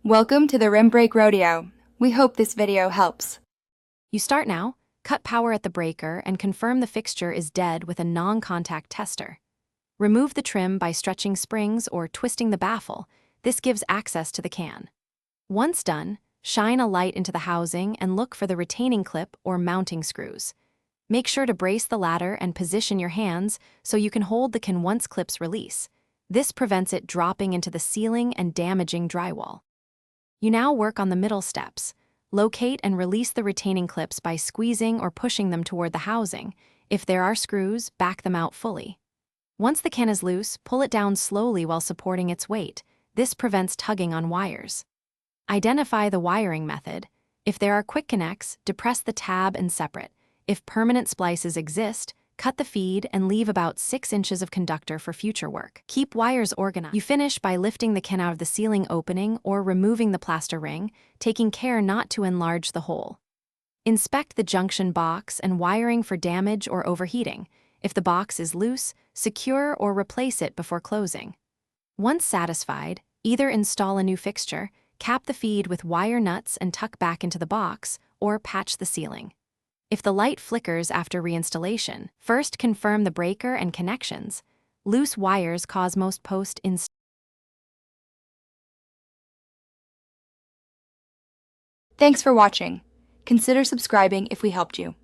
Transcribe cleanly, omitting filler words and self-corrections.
Welcome to the Rim Break Rodeo. We hope this video helps. You start now, cut power at the breaker, and confirm the fixture is dead with a non-contact tester. Remove the trim by stretching springs or twisting the baffle. This gives access to the can. Once done, shine a light into the housing and look for the retaining clip or mounting screws. Make sure to brace the latter and position your hands so you can hold the can once clips release. This prevents it dropping into the ceiling and damaging drywall. You now work on the middle steps. Locate and release the retaining clips by squeezing or pushing them toward the housing. If there are screws, back them out fully. Once the can is loose, pull it down slowly while supporting its weight. This prevents tugging on wires. Identify the wiring method. If there are quick connects, depress the tab and separate. If permanent splices exist, cut the feed and leave about 6 inches of conductor for future work. Keep wires organized. You finish by lifting the can out of the ceiling opening or removing the plaster ring, taking care not to enlarge the hole. Inspect the junction box and wiring for damage or overheating. If the box is loose, secure or replace it before closing. Once satisfied, either install a new fixture, cap the feed with wire nuts and tuck back into the box, or patch the ceiling. If the light flickers after reinstallation, first confirm the breaker and connections. Loose wires cause most post-install. Thanks for watching. Consider subscribing if we helped you.